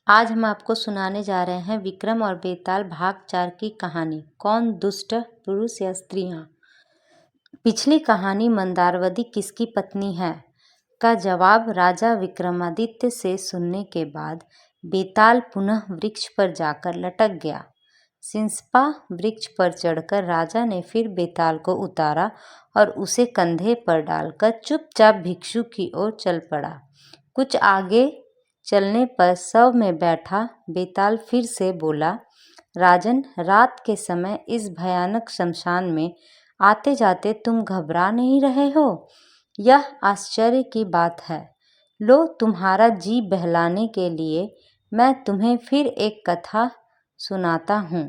आज हम आपको सुनाने जा रहे हैं विक्रम और बेताल भाग 4 की कहानी। कौन दुष्ट, पुरुष या स्त्रियां? पिछली कहानी मंदारवती किसकी पत्नी है का जवाब राजा विक्रमादित्य से सुनने के बाद बेताल पुनः वृक्ष पर जाकर लटक गया। सिंसपा वृक्ष पर चढ़कर राजा ने फिर बेताल को उतारा और उसे कंधे पर डालकर चुपचाप भिक्षु की ओर चल पड़ा। कुछ आगे चलने पर शव में बैठा बेताल फिर से बोला, राजन, रात के समय इस भयानक शमशान में आते जाते तुम घबरा नहीं रहे हो? यह आश्चर्य की बात है। लो, तुम्हारा जी बहलाने के लिए मैं तुम्हें फिर एक कथा सुनाता हूँ।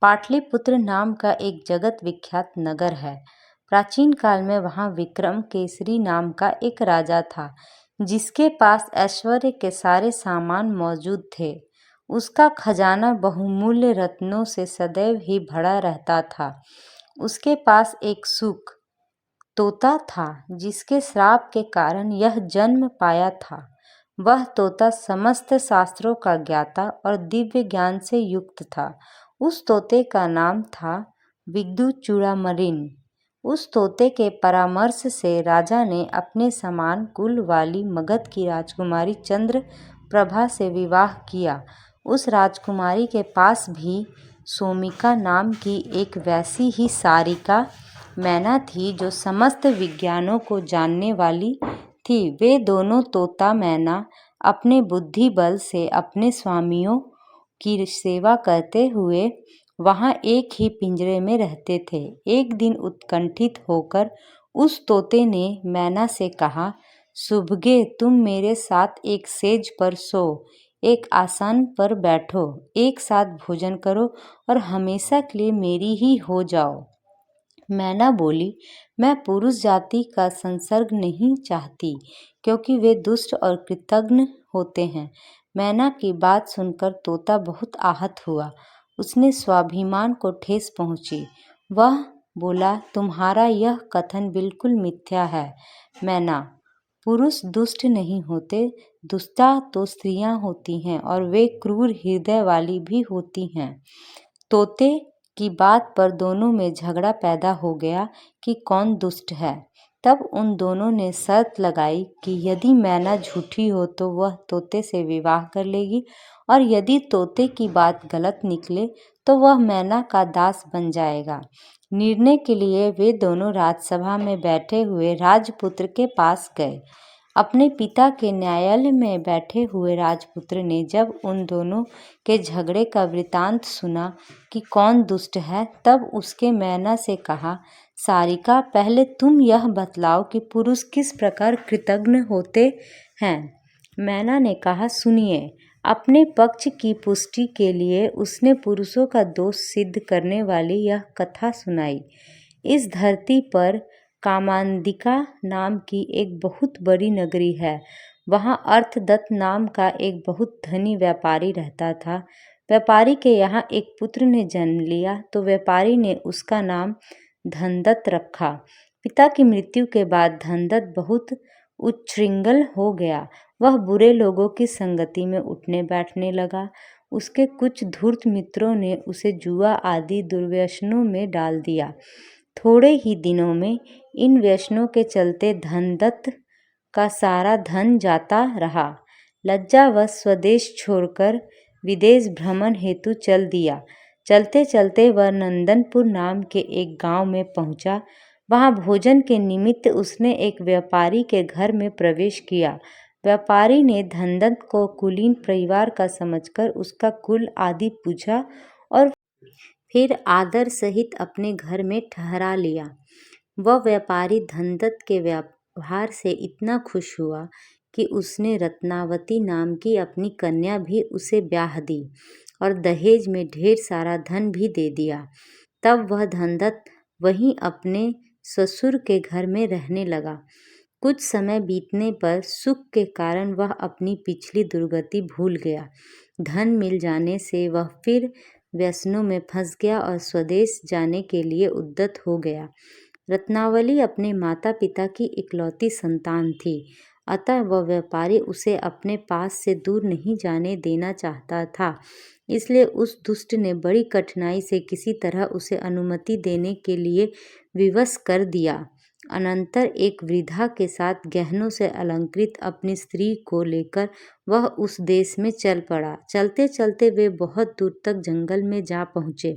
पाटलिपुत्र नाम का एक जगत विख्यात नगर है। प्राचीन काल में वहाँ विक्रम केसरी नाम का एक राजा था, जिसके पास ऐश्वर्य के सारे सामान मौजूद थे। उसका खजाना बहुमूल्य रत्नों से सदैव ही भरा रहता था। उसके पास एक सूक तोता था, जिसके श्राप के कारण यह जन्म पाया था। वह तोता समस्त शास्त्रों का ज्ञाता और दिव्य ज्ञान से युक्त था। उस तोते का नाम था विद्युचूड़ामणि। उस तोते के परामर्श से राजा ने अपने समान कुल वाली मगध की राजकुमारी चंद्र प्रभा से विवाह किया। उस राजकुमारी के पास भी सोमिका नाम की एक वैसी ही सारिका मैना थी, जो समस्त विज्ञानों को जानने वाली थी। वे दोनों तोता मैना अपने बुद्धि बल से अपने स्वामियों की सेवा करते हुए वहाँ एक ही पिंजरे में रहते थे। एक दिन उत्कंठित होकर उस तोते ने मैना से कहा, सुबगे, तुम मेरे साथ एक सेज पर सो, एक आसन पर बैठो, एक साथ भोजन करो और हमेशा के लिए मेरी ही हो जाओ। मैना बोली, मैं पुरुष जाति का संसर्ग नहीं चाहती, क्योंकि वे दुष्ट और कृतघ्न होते हैं। मैना की बात सुनकर तोता बहुत आहत हुआ। उसने स्वाभिमान को ठेस पहुंची। वह बोला, तुम्हारा यह कथन बिल्कुल मिथ्या है मैना। पुरुष दुष्ट नहीं होते, दुष्टा तो स्त्रियां होती हैं, और वे क्रूर हृदय वाली भी होती हैं। तोते की बात पर दोनों में झगड़ा पैदा हो गया कि कौन दुष्ट है। तब उन दोनों ने शर्त लगाई कि यदि मैना झूठी हो तो वह तोते से विवाह कर लेगी, और यदि तोते की बात गलत निकले तो वह मैना का दास बन जाएगा। निर्णय के लिए वे दोनों राजसभा में बैठे हुए राजपुत्र के पास गए। अपने पिता के न्यायालय में बैठे हुए राजपुत्र ने जब उन दोनों के झगड़े का वृतांत सुना कि कौन दुष्ट है, तब उसके मैना से कहा, सारिका, पहले तुम यह बतलाओ कि पुरुष किस प्रकार कृतघ्न होते हैं। मैना ने कहा, सुनिए। अपने पक्ष की पुष्टि के लिए उसने पुरुषों का दोष सिद्ध करने वाली यह कथा सुनाई। इस धरती पर कामांदिका नाम की एक बहुत बड़ी नगरी है। वहाँ अर्थदत्त नाम का एक बहुत धनी व्यापारी रहता था। व्यापारी के यहाँ एक पुत्र ने जन्म लिया तो व्यापारी ने उसका नाम धनदत्त रखा। पिता की मृत्यु के बाद धनदत्त बहुत उच्छृंखल हो गया। वह बुरे लोगों की संगति में उठने बैठने लगा। उसके कुछ धूर्त मित्रों ने उसे जुआ आदि दुर्व्यसनों में डाल दिया। थोड़े ही दिनों में इन व्यसनों के चलते धनदत्त का सारा धन जाता रहा। लज्जावश स्वदेश छोड़कर विदेश भ्रमण हेतु चल दिया। चलते चलते वह नंदनपुर नाम के एक गांव में पहुंचा। वहां भोजन के निमित्त उसने एक व्यापारी के घर में प्रवेश किया। व्यापारी ने धनदत्त को कुलीन परिवार का समझकर उसका कुल आदि पूछा और फिर आदर सहित अपने घर में ठहरा लिया। वह व्यापारी धनदत्त के व्यवहार से इतना खुश हुआ कि उसने रत्नावती नाम की अपनी कन्या भी उसे ब्याह दी और दहेज में ढेर सारा धन भी दे दिया। तब वह धनदत्त वहीं अपने ससुर के घर में रहने लगा। कुछ समय बीतने पर सुख के कारण वह अपनी पिछली दुर्गति भूल गया। धन मिल जाने से वह फिर व्यसनों में फंस गया और स्वदेश जाने के लिए उद्यत हो गया। रत्नावली अपने माता पिता की इकलौती संतान थी अतः वह व्यापारी उसे अपने पास से दूर नहीं जाने देना चाहता था। इसलिए उस दुष्ट ने बड़ी कठिनाई से किसी तरह उसे अनुमति देने के लिए विवश कर दिया। अनंतर एक वृद्धा के साथ गहनों से अलंकृत अपनी स्त्री को लेकर वह उस देश में चल पड़ा। चलते चलते वे बहुत दूर तक जंगल में जा पहुँचे।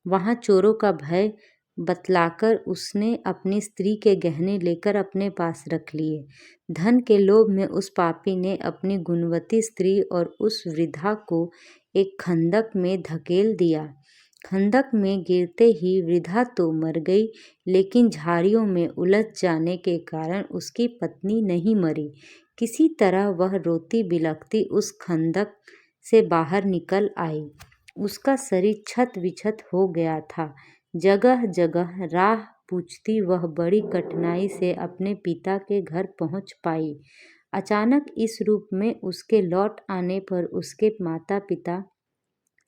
वहाँ चोरों का भय बतलाकर उसने अपनी स्त्री के गहने लेकर अपने पास रख लिए। धन के लोभ में उस पापी ने अपनी गुणवती स्त्री और उस वृद्धा को एक खंदक में धकेल दिया। खंदक में गिरते ही वृद्धा तो मर गई, लेकिन झाड़ियों में उलझ जाने के कारण उसकी पत्नी नहीं मरी। किसी तरह वह रोती बिलखती उस खंदक से बाहर निकल आई। उसका शरीर छत विछत हो गया था। जगह जगह राह पूछती वह बड़ी कठिनाई से अपने पिता के घर पहुंच पाई। अचानक इस रूप में उसके लौट आने पर उसके माता पिता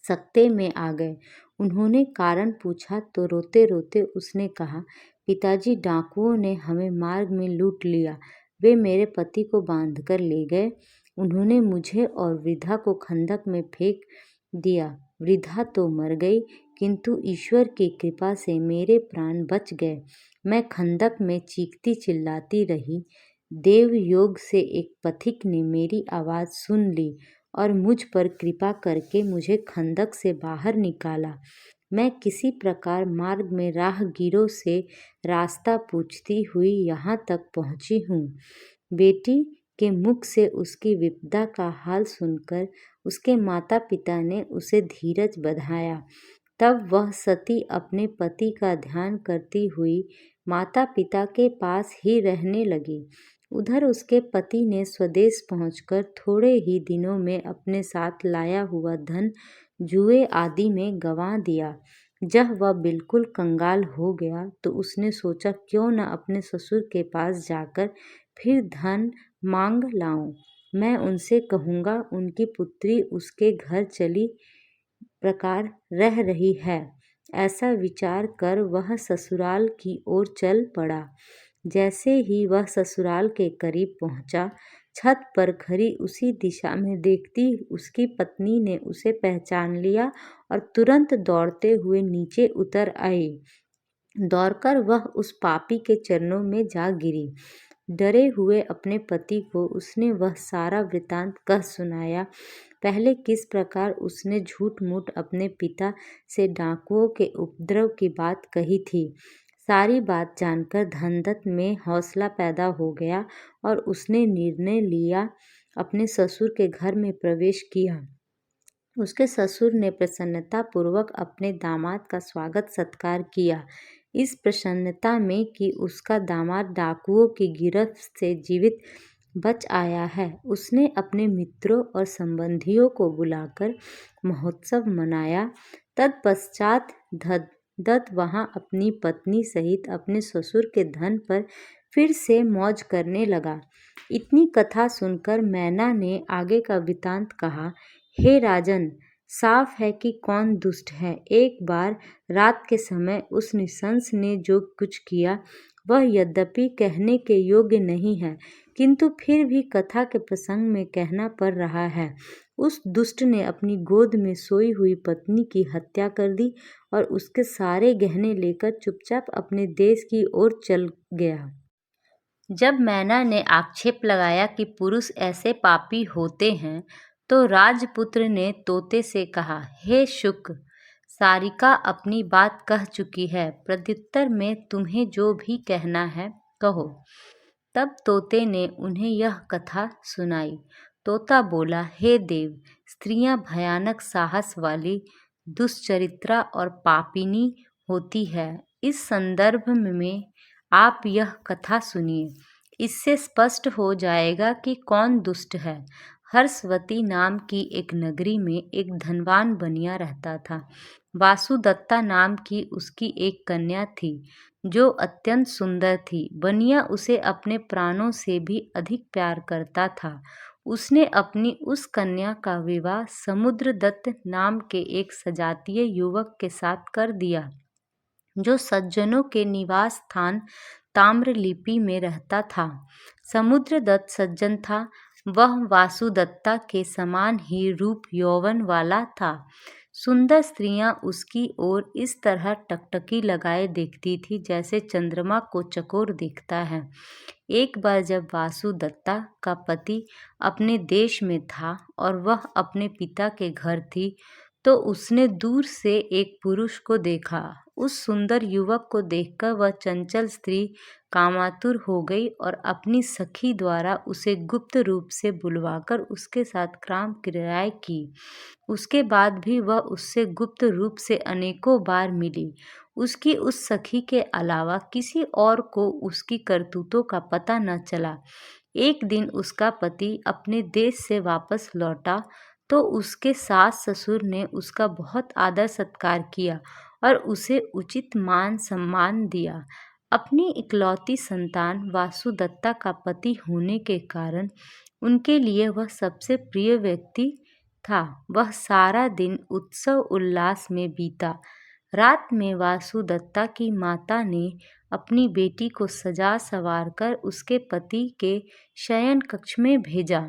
सकते में आ गए। उन्होंने कारण पूछा तो रोते रोते उसने कहा, पिताजी, डाकुओं ने हमें मार्ग में लूट लिया। वे मेरे पति को बांधकर ले गए। उन्होंने मुझे और वृद्धा को खंदक में फेंक दिया। वृद्धा तो मर गई, किंतु ईश्वर की कृपा से मेरे प्राण बच गए। मैं खंदक में चीखती चिल्लाती रही। देव योग से एक पथिक ने मेरी आवाज़ सुन ली और मुझ पर कृपा करके मुझे खंदक से बाहर निकाला। मैं किसी प्रकार मार्ग में राहगीरों से रास्ता पूछती हुई यहाँ तक पहुँची हूँ। बेटी के मुख से उसकी विपदा का हाल सुनकर उसके माता पिता ने उसे धीरज बंधाया। तब वह सती अपने पति का ध्यान करती हुई माता पिता के पास ही रहने लगी। उधर उसके पति ने स्वदेश पहुंचकर थोड़े ही दिनों में अपने साथ लाया हुआ धन जुए आदि में गंवा दिया। जब वह बिल्कुल कंगाल हो गया तो उसने सोचा, क्यों न अपने ससुर के पास जाकर फिर धन मांग लाऊं। मैं उनसे कहूँगा उनकी पुत्री उसके घर चली प्रकार रह रही है। ऐसा विचार कर वह ससुराल की ओर चल पड़ा। जैसे ही वह ससुराल के करीब पहुंचा, छत पर खड़ी उसी दिशा में देखती उसकी पत्नी ने उसे पहचान लिया और तुरंत दौड़ते हुए नीचे उतर आई। दौड़कर वह उस पापी के चरणों में जा गिरी। डरे हुए अपने पति को उसने वह सारा वृतांत कह सुनाया। पहले किस प्रकार उसने झूठ मूठ अपने पिता से डाकुओं के उपद्रव की बात कही थी। सारी बात जानकर धनदत्त में हौसला पैदा हो गया और उसने निर्णय लिया, अपने ससुर के घर में प्रवेश किया। उसके ससुर ने प्रसन्नतापूर्वक अपने दामाद का स्वागत सत्कार किया, इस प्रसन्नता में कि उसका दामाद डाकुओं की गिरफ्त से जीवित बच आया है। उसने अपने मित्रों और संबंधियों को बुलाकर महोत्सव मनाया। तत्पश्चात दत्त वहाँ अपनी पत्नी सहित अपने ससुर के धन पर फिर से मौज करने लगा। इतनी कथा सुनकर मैना ने आगे का वृतांत कहा। हे राजन, साफ है कि कौन दुष्ट है। एक बार रात के समय उस नृशंस ने जो कुछ किया वह यद्यपि कहने के योग्य नहीं है, किंतु फिर भी कथा के प्रसंग में कहना पड़ रहा है। उस दुष्ट ने अपनी गोद में सोई हुई पत्नी की हत्या कर दी और उसके सारे गहने लेकर चुपचाप अपने देश की ओर चल गया। जब मैना ने आक्षेप लगाया कि पुरुष ऐसे पापी होते हैं, तो राजपुत्र ने तोते से कहा, हे शुक, सारिका अपनी बात कह चुकी है। प्रत्युत्तर में तुम्हें जो भी कहना है कहो। तब तोते ने उन्हें यह कथा सुनाई। तोता बोला, हे देव, स्त्रियां भयानक साहस वाली, दुष्चरित्रा और पापिनी होती है। इस संदर्भ में आप यह कथा सुनिए। इससे स्पष्ट हो जाएगा कि कौन दुष्ट है। हर्षवती नाम की एक नगरी में एक धनवान बनिया रहता था। वासुदत्ता नाम की उसकी एक कन्या थी जो अत्यंत सुंदर थी। बनिया उसे अपने प्राणों से भी अधिक प्यार करता था। उसने अपनी उस कन्या का विवाह समुद्रदत्त नाम के एक सजातीय युवक के साथ कर दिया, जो सज्जनों के निवास स्थान ताम्रलिपि में रहता था। समुद्रदत्त सज्जन था। वह वासुदत्ता के समान ही रूप यौवन वाला था। सुंदर स्त्रियां उसकी ओर इस तरह टकटकी लगाए देखती थी जैसे चंद्रमा को चकोर देखता है। एक बार जब वासुदत्ता का पति अपने देश में था और वह अपने पिता के घर थी, तो उसने दूर से एक पुरुष को देखा। उस सुंदर युवक को देखकर वह चंचल स्त्री कामातुर हो गई और अपनी सखी द्वारा उसे गुप्त रूप से बुलवाकर उसके साथ काम क्रियाएं की। उसके बाद भी वह उससे गुप्त रूप से अनेकों बार मिली। उसकी उस सखी के अलावा किसी और को उसकी करतूतों का पता न चला। एक दिन उसका पति अपने देश से वापस लौटा तो उसके सास ससुर ने उसका बहुत आदर सत्कार किया और उसे उचित मान सम्मान दिया। अपनी इकलौती संतान वासुदत्ता का पति होने के कारण उनके लिए वह सबसे प्रिय व्यक्ति था। वह सारा दिन उत्सव उल्लास में बीता। रात में वासुदत्ता की माता ने अपनी बेटी को सजा संवार कर उसके पति के शयन कक्ष में भेजा,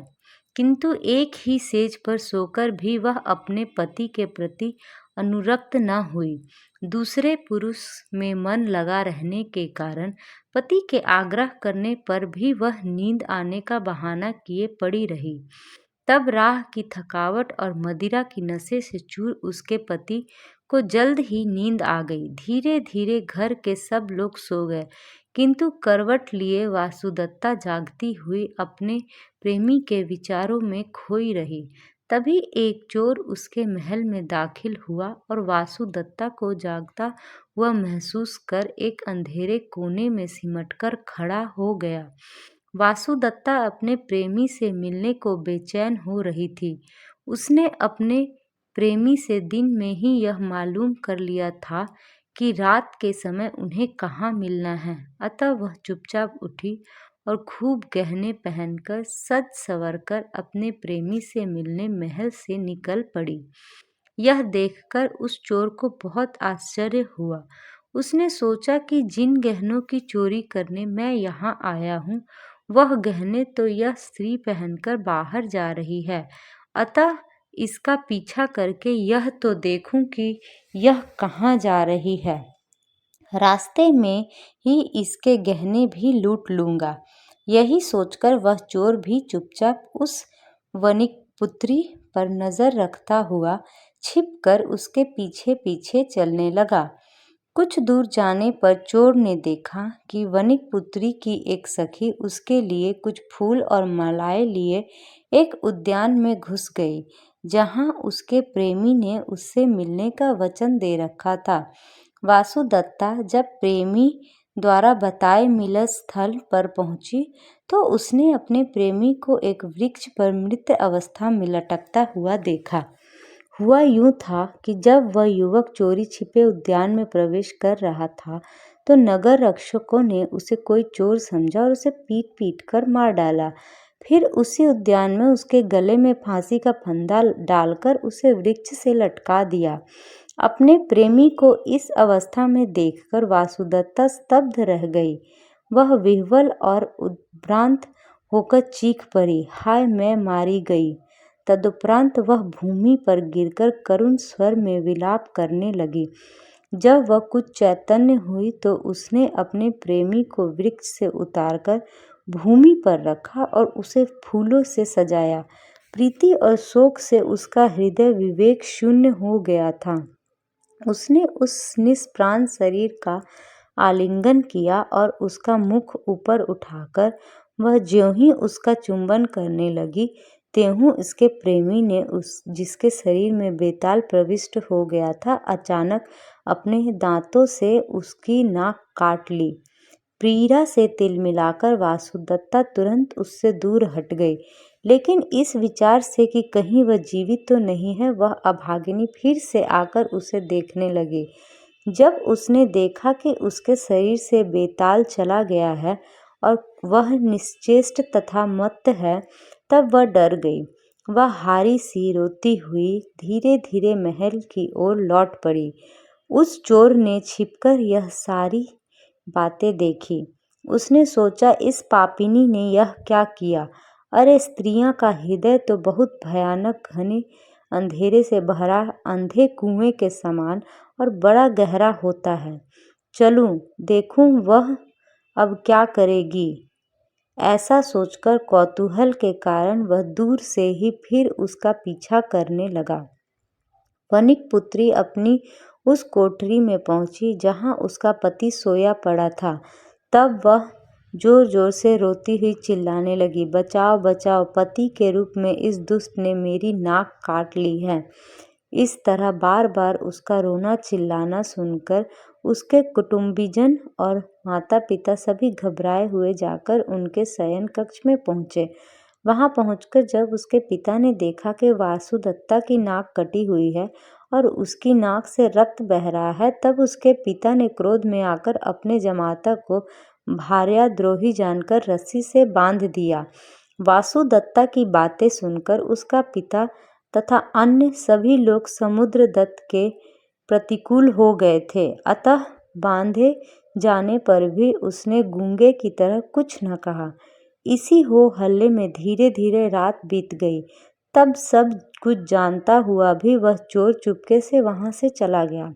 किंतु एक ही सेज पर सोकर भी वह अपने पति के प्रति अनुरक्त न हुई। दूसरे पुरुष में मन लगा रहने के कारण पति के आग्रह करने पर भी वह नींद आने का बहाना किए पड़ी रही। तब राह की थकावट और मदिरा की नशे से चूर उसके पति को जल्द ही नींद आ गई। धीरे धीरे घर के सब लोग सो गए, किंतु करवट लिए वासुदत्ता जागती हुई अपने प्रेमी के विचारों में खोई रही। तभी एक चोर उसके महल में दाखिल हुआ और वासुदत्ता को जागता हुआ महसूस कर एक अंधेरे कोने में सिमटकर खड़ा हो गया। वासुदत्ता अपने प्रेमी से मिलने को बेचैन हो रही थी। उसने अपने प्रेमी से दिन में ही यह मालूम कर लिया था कि रात के समय उन्हें कहाँ मिलना है, अतः वह चुपचाप उठी और खूब गहने पहनकर सज संवरकर अपने प्रेमी से मिलने महल से निकल पड़ी। यह देखकर उस चोर को बहुत आश्चर्य हुआ। उसने सोचा कि जिन गहनों की चोरी करने मैं यहाँ आया हूँ, वह गहने तो यह स्त्री पहनकर बाहर जा रही है, अतः इसका पीछा करके यह तो देखूं कि यह कहाँ जा रही है। रास्ते में ही इसके गहने भी लूट लूंगा। यही सोचकर वह चोर भी चुपचाप उस वणिक पुत्री पर नजर रखता हुआ छिपकर उसके पीछे पीछे चलने लगा। कुछ दूर जाने पर चोर ने देखा कि वणिक पुत्री की एक सखी उसके लिए कुछ फूल और मालाएं लिए एक उद्यान में घुस गई, जहां उसके प्रेमी ने उससे मिलने का वचन दे रखा था। वासुदत्ता जब प्रेमी द्वारा बताए मिलन स्थल पर पहुंची तो उसने अपने प्रेमी को एक वृक्ष पर मृत अवस्था में लटकता हुआ देखा। हुआ यूं था कि जब वह युवक चोरी छिपे उद्यान में प्रवेश कर रहा था तो नगर रक्षकों ने उसे कोई चोर समझा और उसे पीट पीट कर मार डाला। फिर उसी उद्यान में उसके गले में फांसी का फंदा डालकर उसे वृक्ष से लटका दिया। अपने प्रेमी को इस अवस्था में देखकर वासुदत्ता स्तब्ध रह गई। वह विह्वल और उद्भ्रांत होकर चीख पड़ी, हाय मैं मारी गई। तदुपरांत वह भूमि पर गिरकर करुण स्वर में विलाप करने लगी। जब वह कुछ चैतन्य हुई तो उसने अपने प्रेमी को वृक्ष से उतारकर भूमि पर रखा और उसे फूलों से सजाया। प्रीति और शोक से उसका हृदय विवेक शून्य हो गया था। उसने उस निष्प्राण शरीर का आलिंगन किया और उसका मुख ऊपर उठाकर वह ज्यों ही उसका चुंबन करने लगी, त्यों इसके प्रेमी ने उस जिसके शरीर में बेताल प्रविष्ट हो गया था, अचानक अपने दांतों से उसकी नाक काट ली। पीड़ा से तिलमिलाकर वासुदत्ता तुरंत उससे दूर हट गई, लेकिन इस विचार से कि कहीं वह जीवित तो नहीं है, वह अभागिनी फिर से आकर उसे देखने लगी। जब उसने देखा कि उसके शरीर से बेताल चला गया है और वह निश्चेष्ट तथा मत्त है, तब वह डर गई। वह हारी सी रोती हुई धीरे धीरे महल की ओर लौट पड़ी। उस चोर ने छिपकर यह सारी बातें देखी। उसने सोचा, इस पापिनी ने यह क्या किया। अरे स्त्रियां का हृदय तो बहुत भयानक, घने अंधेरे से भरा अंधे कुएं के समान और बड़ा गहरा होता है। चलूं देखूं वह अब क्या करेगी। ऐसा सोचकर कौतूहल के कारण वह दूर से ही फिर उसका पीछा करने लगा। वणिक पुत्री अपनी उस कोठरी में पहुंची जहां उसका पति सोया पड़ा था। तब वह जोर जोर से रोती हुई चिल्लाने लगी, बचाओ बचाओ, पति के रूप में इस दुष्ट ने मेरी नाक काट ली है। इस तरह बार बार उसका रोना चिल्लाना सुनकर उसके कुटुंबीजन और माता पिता सभी घबराए हुए जाकर उनके शयन कक्ष में पहुंचे। वहां पहुंचकर जब उसके पिता ने देखा कि वासुदत्ता की नाक कटी हुई है और उसकी नाक से रक्त बह रहा है, तब उसके पिता ने क्रोध में आकर अपने जमाता को भार्याद्रोही जानकर रस्सी से बांध दिया। वासुदत्ता की बातें सुनकर उसका पिता तथा अन्य सभी लोग समुद्रदत्त के प्रतिकूल हो गए थे, अतः बांधे जाने पर भी उसने गूंगे की तरह कुछ न कहा। इसी हो हल्ले में धीरे धीरे रात बीत गई। तब सब कुछ जानता हुआ भी वह चोर चुपके से वहां से चला गया।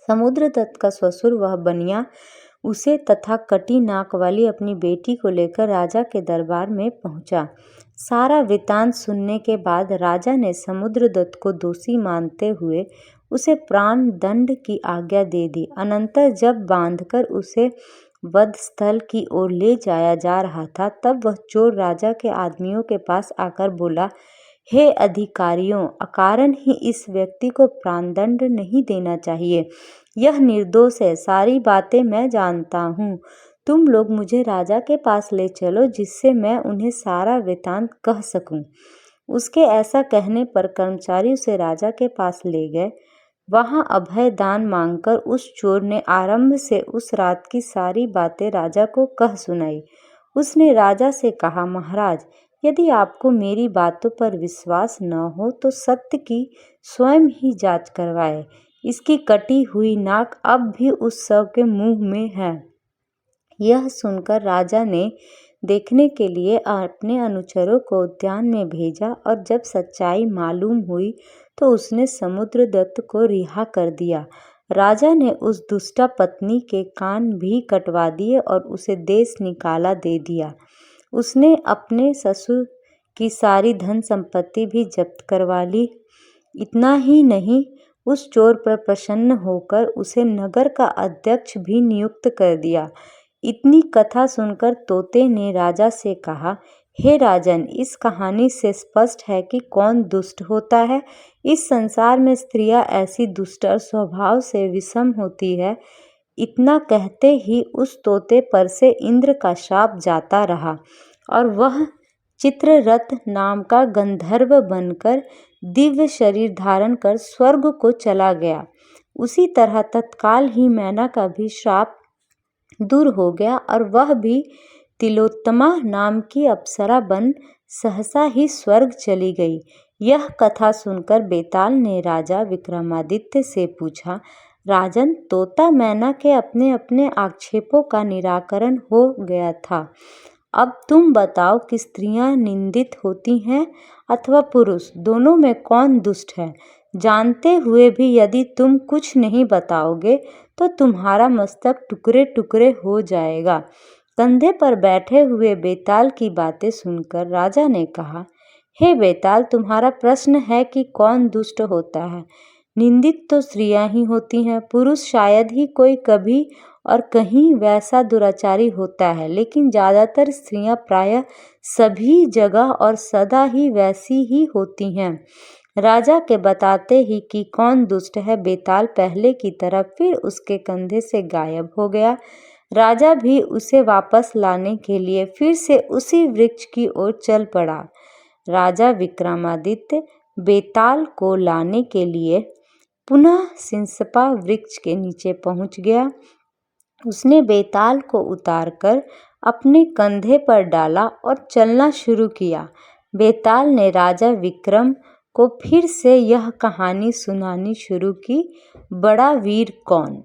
समुद्रदत्त का ससुर वह बनिया उसे तथा कटी नाक वाली अपनी बेटी को लेकर राजा के दरबार में पहुंचा। सारा वृतांत सुनने के बाद राजा ने समुद्रदत्त को दोषी मानते हुए उसे प्राण दंड की आज्ञा दे दी। अनंतर जब बांधकर उसे वध स्थल की ओर ले जाया जा रहा था, तब वह चोर राजा के आदमियों के पास आकर बोला, हे अधिकारियों, अकारण ही इस व्यक्ति को प्राणदंड नहीं देना चाहिए। यह निर्दोष है, सारी बातें मैं जानता हूँ। तुम लोग मुझे राजा के पास ले चलो, जिससे मैं उन्हें सारा वृतांत कह सकूं। उसके ऐसा कहने पर कर्मचारी उसे राजा के पास ले गए। वहां अभय दान मांगकर उस चोर ने आरंभ से उस रात की सारी बातें राजा को कह सुनाई। उसने राजा से कहा, महाराज, यदि आपको मेरी बातों पर विश्वास न हो तो सत्य की स्वयं ही जांच करवाए। इसकी कटी हुई नाक अब भी उस शव के मुंह में है। यह सुनकर राजा ने देखने के लिए अपने अनुचरों को उद्यान में भेजा और जब सच्चाई मालूम हुई तो उसने समुद्रदत्त को रिहा कर दिया। राजा ने उस दुष्टा पत्नी के कान भी कटवा दिए और उसे देश निकाला दे दिया। उसने अपने ससुर की सारी धन संपत्ति भी जब्त करवा ली। इतना ही नहीं, उस चोर पर प्रसन्न होकर उसे नगर का अध्यक्ष भी नियुक्त कर दिया। इतनी कथा सुनकर तोते ने राजा से कहा, हे राजन, इस कहानी से स्पष्ट है कि कौन दुष्ट होता है। इस संसार में स्त्रियां ऐसी दुष्ट और स्वभाव से विषम होती है। इतना कहते ही उस तोते पर से इंद्र का शाप जाता रहा और वह चित्ररथ नाम का गंधर्व बनकर दिव्य शरीर धारण कर स्वर्ग को चला गया। उसी तरह तत्काल ही मैना का भी श्राप दूर हो गया और वह भी तिलोत्तमा नाम की अप्सरा बन सहसा ही स्वर्ग चली गई। यह कथा सुनकर बेताल ने राजा विक्रमादित्य से पूछा, राजन, तोता मैना के अपने अपने आक्षेपों का निराकरण हो गया था। अब तुम बताओ कि स्त्रियां निंदित होती हैं अथवा पुरुष, दोनों में कौन दुष्ट है। जानते हुए भी यदि तुम कुछ नहीं बताओगे तो तुम्हारा मस्तक टुकड़े टुकड़े हो जाएगा। कंधे पर बैठे हुए बेताल की बातें सुनकर राजा ने कहा, हे बेताल, तुम्हारा प्रश्न है कि कौन दुष्ट होता है। निंदित तो स्त्रियां ही होती हैं। पुरुष शायद ही कोई कभी और कहीं वैसा दुराचारी होता है, लेकिन ज़्यादातर स्त्रियां प्रायः सभी जगह और सदा ही वैसी ही होती हैं। राजा के बताते ही कि कौन दुष्ट है, बेताल पहले की तरह फिर उसके कंधे से गायब हो गया। राजा भी उसे वापस लाने के लिए फिर से उसी वृक्ष की ओर चल पड़ा। राजा विक्रमादित्य बेताल को लाने के लिए पुनः सिंसपा वृक्ष के नीचे पहुंच गया। उसने बेताल को उतारकर अपने कंधे पर डाला और चलना शुरू किया। बेताल ने राजा विक्रम को फिर से यह कहानी सुनानी शुरू की, बड़ा वीर कौन।